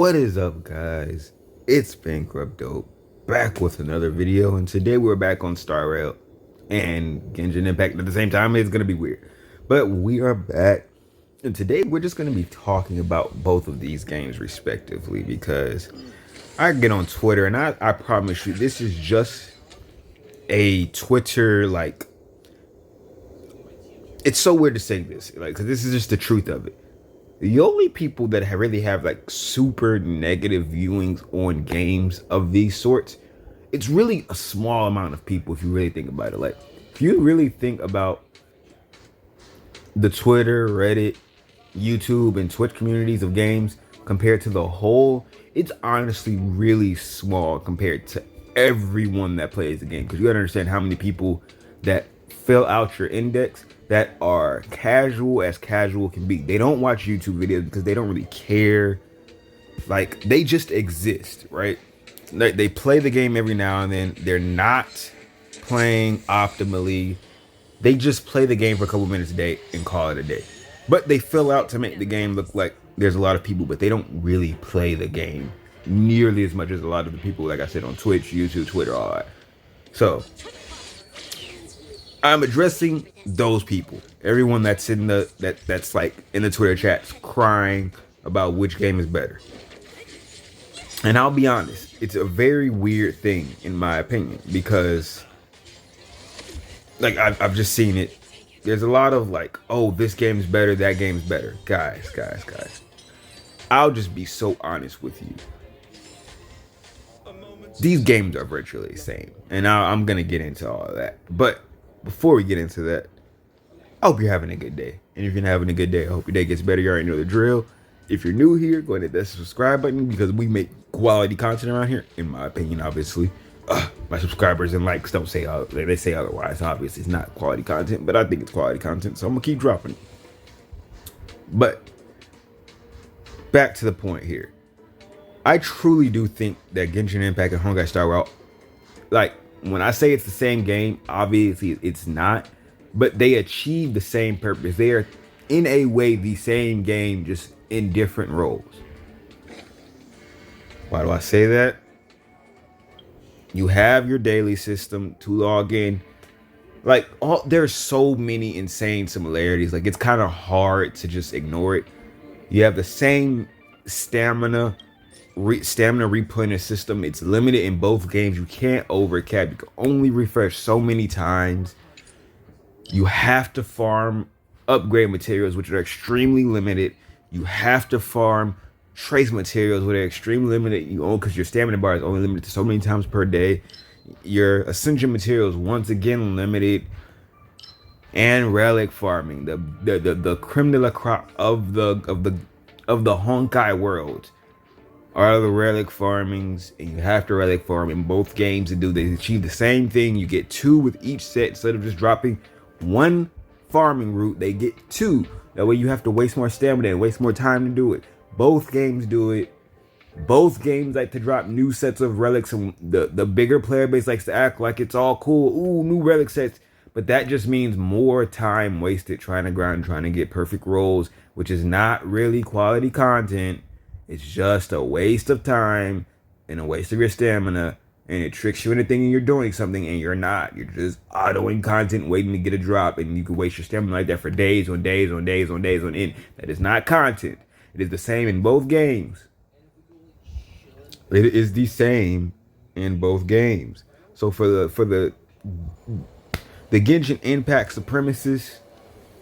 What is up, guys? It's Bankrupt Dope, back with another video, and today we're back on Star Rail and Genshin Impact at the same time. It's gonna be weird, but we are back, and today we're just gonna be talking about both of these games respectively because I get on Twitter, and I promise you, this is just a Twitter it's so weird to say this, because this is just the truth of it. The only people that really have like super negative viewings on games of these sorts, it's really a small amount of people if you really think about it. Like, if you really think about the Twitter, Reddit, YouTube, and Twitch communities of games compared to the whole, it's honestly really small compared to everyone that plays the game. Because you gotta understand how many people that fill out your index that are casual as casual can be. They don't watch YouTube videos because they don't really care. Like, they just exist, right? They play the game every now and then. They're not playing optimally. They just play the game for a couple minutes a day and call it a day. But they fill out to make the game look like there's a lot of people, but they don't really play the game nearly as much as a lot of the people, like I said, on Twitch, YouTube, Twitter, all that. So I'm addressing those people, everyone that's in that's like in the Twitter chats crying about which game is better. And I'll be honest, it's a very weird thing in my opinion, because like I've just seen it. There's a lot of like, oh, this game's better, that game's better. Guys. I'll just be so honest with you. These games are virtually the same, and I'm gonna get into all of that. But before we get into that, I hope you're having a good day. And if you're not having a good day, I hope your day gets better. You already know the drill. If you're new here, go ahead and hit that subscribe button, because we make quality content around here, in my opinion, obviously. My subscribers and likes don't say, they say otherwise. Obviously, it's not quality content, but I think it's quality content, so I'm going to keep dropping it. But back to the point here. I truly do think that Genshin Impact and Honkai Star Rail, like, when I say it's the same game, obviously it's not, but they achieve the same purpose. They are, in a way, the same game, just in different roles. Why do I say that? You have your daily system to log in. Like, there's so many insane similarities. Like, it's kind of hard to just ignore it. You have the same stamina replenish system. It's limited in both games. You can't overcap. You can only refresh so many times. You have to farm upgrade materials, which are extremely limited. You have to farm trace materials, which are extremely limited. Because your stamina bar is only limited to so many times per day. Your ascension materials, once again, limited. And relic farming, the creme de la crop of the Honkai world are the relic farmings, and you have to relic farm in both games to do. They achieve the same thing. You get 2 with each set. Instead of just dropping 1 farming route, they get 2. That way you have to waste more stamina and waste more time to do it. Both games do it. Both games like to drop new sets of relics, and the bigger player base likes to act like it's all cool. Ooh, new relic sets. But that just means more time wasted trying to grind, trying to get perfect rolls, which is not really quality content. It's just a waste of time and a waste of your stamina, and it tricks you into thinking you're doing something, and you're not. You're just autoing content, waiting to get a drop, and you can waste your stamina like that for days on days on days on days on end. That is not content. It is the same in both games. It is the same in both games. So for the Genshin Impact supremacists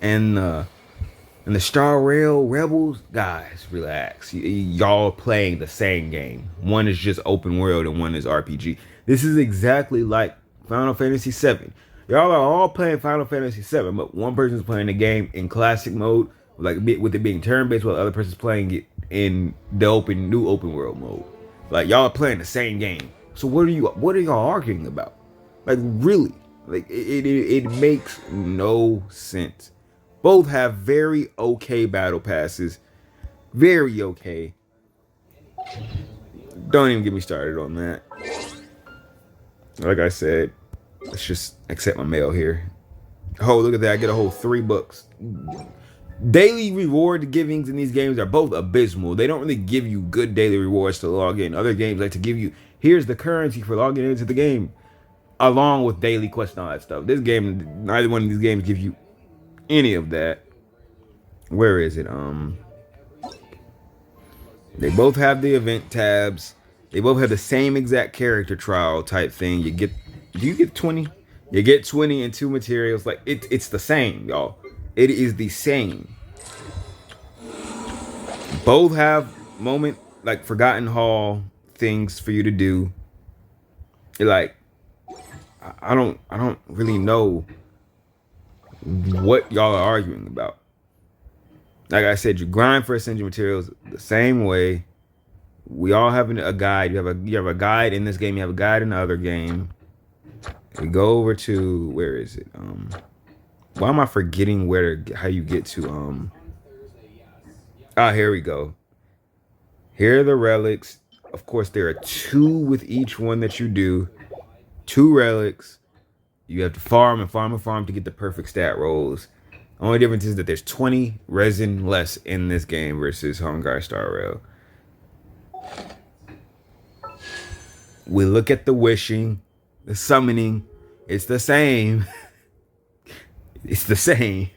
and the Star Rail rebels, guys, relax. Y'all playing the same game. One is just open world and one is RPG. This is exactly like Final Fantasy VII. Y'all are all playing Final Fantasy VII, but one person's playing the game in classic mode, like with it being turn-based, while the other person's playing it in the new open world mode. Like, y'all are playing the same game. So what are y'all arguing about? Like, really? Like, it makes no sense. Both have very okay battle passes. Very okay. Don't even get me started on that. Like I said, let's just accept my mail here. Oh, look at that. I get a whole 3 books. Daily reward givings in these games are both abysmal. They don't really give you good daily rewards to log in. Other games like to give you, here's the currency for logging into the game, along with daily quests and all that stuff. This game, neither one of these games gives you any of that. Where is it? They both have the event tabs. They both have the same exact character trial type thing. Do you get 20? You get 20 and two materials. Like it's the same, y'all. It is the same. Both have moment like Forgotten Hall things for you to do. Like I don't really know what y'all are arguing about. Like I said, you grind for essential materials the same way. We all have a guide. You have a guide in this game. You have a guide in the other game. We go over to, where is it? Why am I forgetting how you get to here we go. Here are the relics. Of course, there are 2 with each one that you do. 2 relics. You have to farm and farm and farm to get the perfect stat rolls. Only difference is that there's 20 resin less in this game versus Honkai Star Rail. We look at the wishing, the summoning. It's the same. It's the same.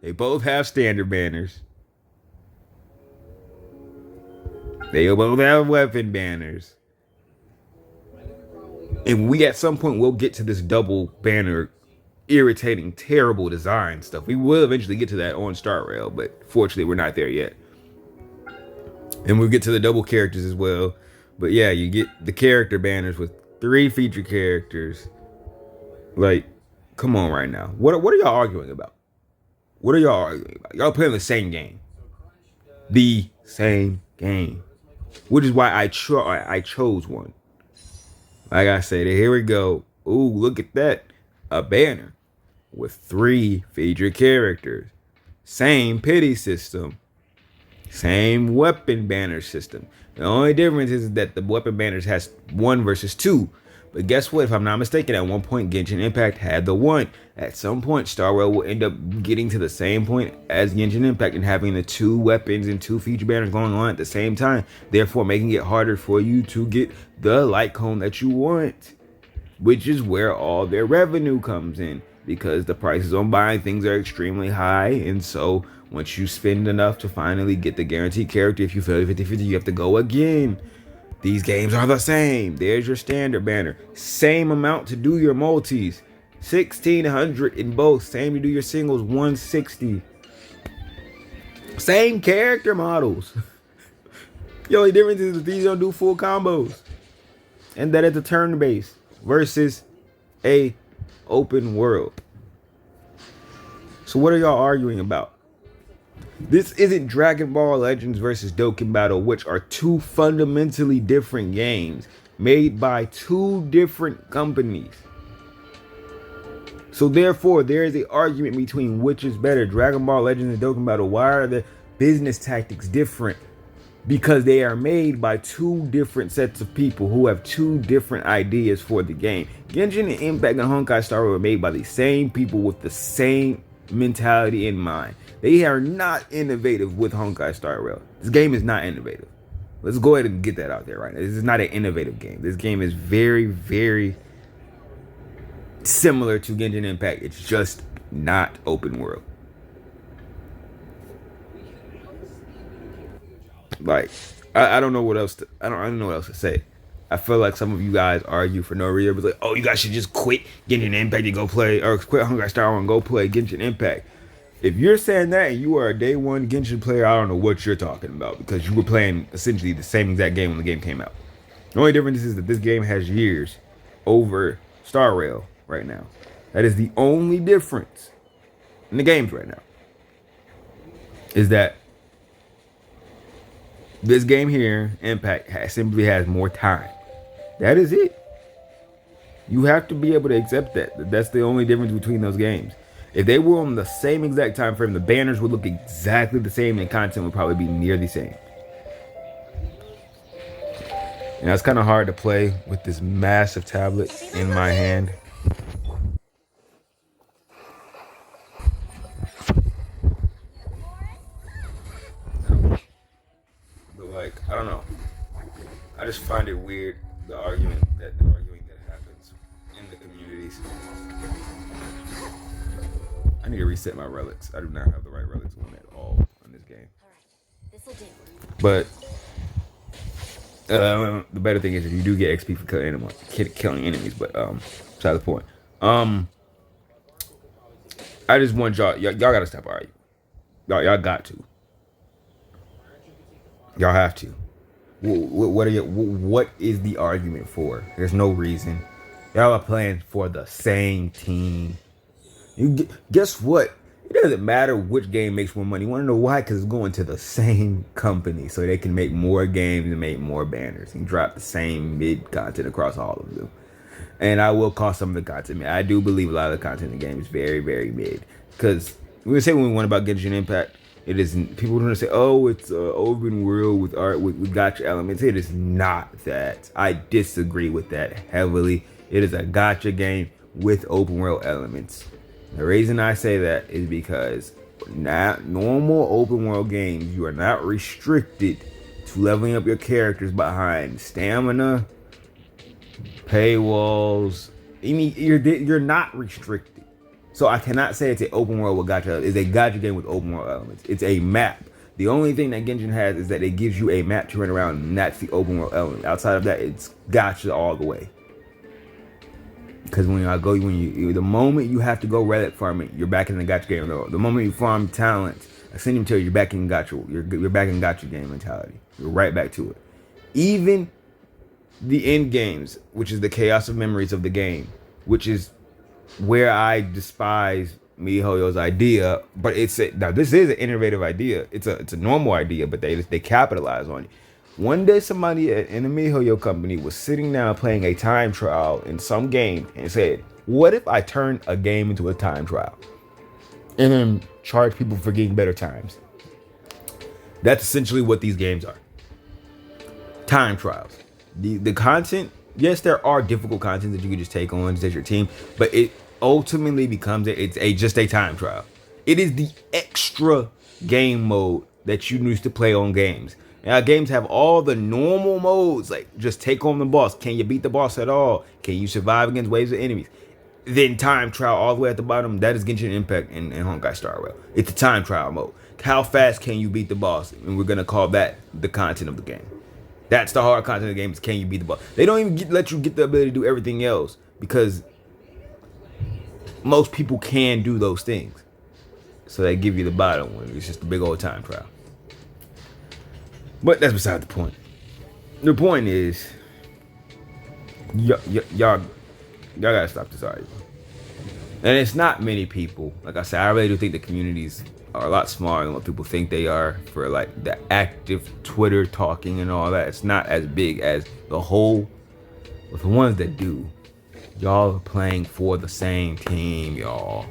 They both have standard banners. They both have weapon banners. And we at some point will get to this double banner irritating, terrible design stuff. We will eventually get to that on Star Rail, but fortunately we're not there yet. And we'll get to the double characters as well. But yeah, you get the character banners with 3 feature characters. Like, come on right now. What are y'all arguing about? What are y'all arguing about? Y'all playing the same game. The same game. Which is why I chose one. Like I said, here we go. Ooh, look at that. A banner with 3 featured characters. Same pity system. Same weapon banner system. The only difference is that the weapon banners has 1 versus 2. But guess what? If I'm not mistaken, at one point Genshin Impact had the 1. At some point, Star Rail will end up getting to the same point as Genshin Impact and having the 2 weapons and 2 feature banners going on at the same time. Therefore, making it harder for you to get the light cone that you want. Which is where all their revenue comes in. Because the prices on buying things are extremely high. And so, once you spend enough to finally get the guaranteed character, if you fail 50-50, you have to go again. These games are the same. There's your standard banner. Same amount to do your multis. 1,600 in both. Same to do your singles. 160. Same character models. The only difference is that these don't do full combos. And that it's a turn base versus a open world. So what are y'all arguing about? This isn't Dragon Ball Legends versus Dokkan Battle, which are 2 fundamentally different games made by 2 different companies. So therefore, there is an argument between which is better, Dragon Ball Legends and Dokkan Battle. Why are the business tactics different? Because they are made by 2 different sets of people who have 2 different ideas for the game. Genshin and Impact and Honkai Star Rail were made by the same people with the same mentality in mind. They are not innovative with Honkai Star Rail. This game is not innovative. Let's go ahead and get that out there right now. This is not an innovative game. This game is very, very similar to Genshin Impact. It's just not open world. Like, I don't know what else to, I don't know what else to say. I feel like some of you guys argue for no reason. But like, oh, you guys should just quit Genshin Impact and go play, or quit Honkai Star Rail and go play Genshin Impact. If you're saying that and you are a day 1 Genshin player, I don't know what you're talking about, because you were playing essentially the same exact game when the game came out. The only difference is that this game has years over Star Rail right now. That is the only difference in the games right now. Is that this game here, Impact, simply has more time. That is it. You have to be able to accept that. That's the only difference between those games. If they were on the same exact time frame, the banners would look exactly the same and the content would probably be near the same. And that's kind of hard to play with this massive tablet in my hand. I don't know. I just find it weird the arguing that happens in the communities. I need to reset my relics. I do not have the right relics on at all on this game. But the better thing is that you do get XP for killing enemies. But beside the point. I just want y'all gotta stop arguing. Y'all got to. Y'all have to. What is the argument for? There's no reason. Y'all are playing for the same team. Guess what? It doesn't matter which game makes more money. You want to know why? Because it's going to the same company, so they can make more games and make more banners and drop the same mid content across all of them. And I will call some of the content mid. I do believe a lot of the content in the game is very, very mid. Because we say when we want about Genshin Impact, it isn't. People want to say, "Oh, it's open world with art with gacha elements." It is not that. I disagree with that heavily. It is a gacha game with open world elements. The reason I say that is because not normal open world games, you are not restricted to leveling up your characters behind stamina, paywalls. I mean, you're not restricted. So I cannot say it's an open world with gacha. It's a gacha game with open world elements. It's a map. The only thing that Genshin has is that it gives you a map to run around, and that's the open world element. Outside of that, it's gacha all the way. Because the moment you have to go relic farming, you're back in the gacha game. The moment you farm talent, ascending material, you're back in gacha. You're back in gacha game mentality. You're right back to it. Even the end games, which is the chaos of memories of the game, which is where I despise MiHoYo's idea, but now this is an innovative idea. It's a normal idea, but they capitalize on it. One day, somebody in the MiHoYo company was sitting down playing a time trial in some game and said, "What if I turn a game into a time trial and then charge people for getting better times?" That's essentially what these games are. Time trials. The content, yes, there are difficult content that you can just take on as your team, but it ultimately becomes just a time trial. It is the extra game mode that you used to play on games. Now, games have all the normal modes, like just take on the boss. Can you beat the boss at all? Can you survive against waves of enemies? Then time trial all the way at the bottom, that is Genshin Impact and Honkai Star Rail. It's a time trial mode. How fast can you beat the boss? And we're going to call that the content of the game. That's the hard content of the game, is can you beat the boss? They don't even let you get the ability to do everything else, because most people can do those things. So they give you the bottom one. It's just a big old time trial. But that's beside the point. The point is, y'all gotta stop this argument. And it's not many people. Like I said, I really do think the communities are a lot smaller than what people think they are for like the active Twitter talking and all that. It's not as big as the whole. But the ones that do, y'all are playing for the same team, y'all.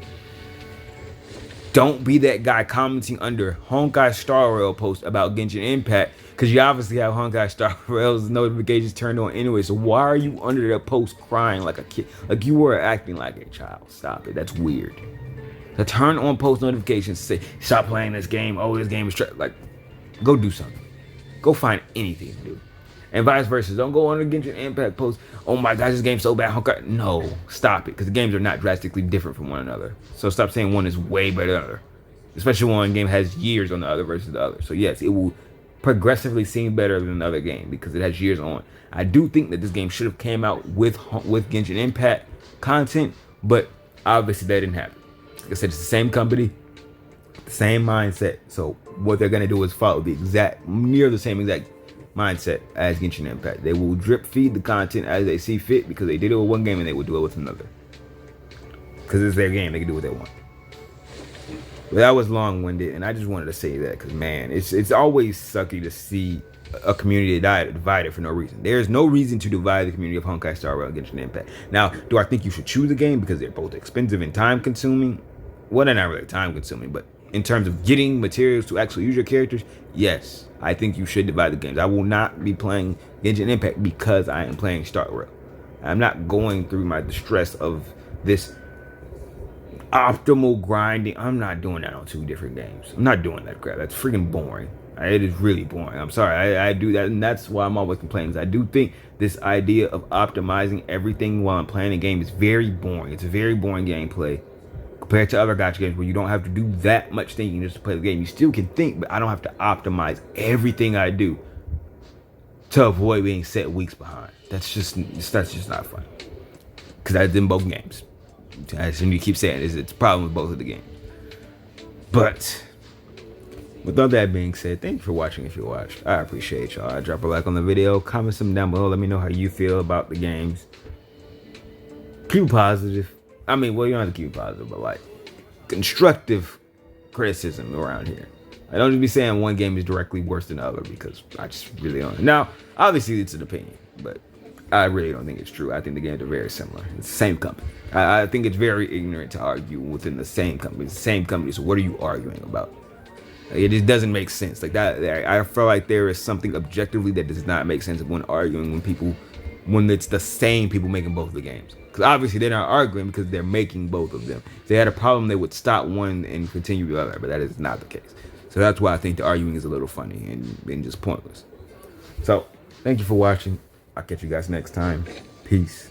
Don't be that guy commenting under Honkai Star Rail post about Genshin Impact, because you obviously have Honkai Star Rail's notifications turned on anyway. So why are you under that post crying like a kid? Like you were acting like a child. Stop it. That's weird. To turn on post notifications to say, stop playing this game. Oh, this game is like, go do something. Go find anything to do. And vice versa. Don't go on the Genshin Impact post, oh my gosh, this game's so bad. Honkai. No, stop it. Because the games are not drastically different from one another. So stop saying one is way better than the other. Especially when one game has years on the other versus the other. So yes, it will progressively seem better than the other game because it has years on. I do think that this game should have came out with Genshin Impact content, but obviously that didn't happen. Like I said, it's the same company, the same mindset. So what they're gonna do is follow near the same exact mindset as Genshin Impact. They will drip feed the content as they see fit because they did it with one game and they will do it with another. Because it's their game, they can do what they want. But that was long-winded, and I just wanted to say that because, man, it's always sucky to see a community divided for no reason. There's no reason to divide the community of Honkai Star Rail and Genshin Impact. Now, do I think you should choose a game because they're both expensive and time-consuming? Well, they're not really time-consuming, but in terms of getting materials to actually use your characters, yes, I think you should divide the games. I will not be playing Genshin Impact because I am playing Star Rail. I'm not going through my distress of this optimal grinding. I'm not doing that on two different games. I'm not doing that crap. That's freaking boring. It is really boring. I'm sorry. I do that, and that's why I'm always complaining. I do think this idea of optimizing everything while I'm playing a game is very boring. It's a very boring gameplay compared to other gacha games where you don't have to do that much thinking just to play the game. You still can think, but I don't have to optimize everything I do to avoid being set weeks behind. That's just not fun. Because that's in both games. As you keep saying, it's a problem with both of the games. But with all that being said, thank you for watching if you watched. I appreciate y'all. Drop a like on the video, comment something down below. Let me know how you feel about the games. Keep positive. I mean, well, you don't have to keep positive, but like constructive criticism around here. I don't just be saying one game is directly worse than the other because I just really don't. Now, obviously, it's an opinion, but I really don't think it's true. I think the games are very similar. It's the same company. I think it's very ignorant to argue within the same company. It's the same company. So what are you arguing about? It just doesn't make sense. Like that, I feel like there is something objectively that does not make sense when arguing when it's the same people making both of the games. Because obviously they're not arguing because they're making both of them. If they had a problem, they would stop one and continue the other, but that is not the case. So that's why I think the arguing is a little funny and just pointless. So thank you for watching. I'll catch you guys next time. Peace.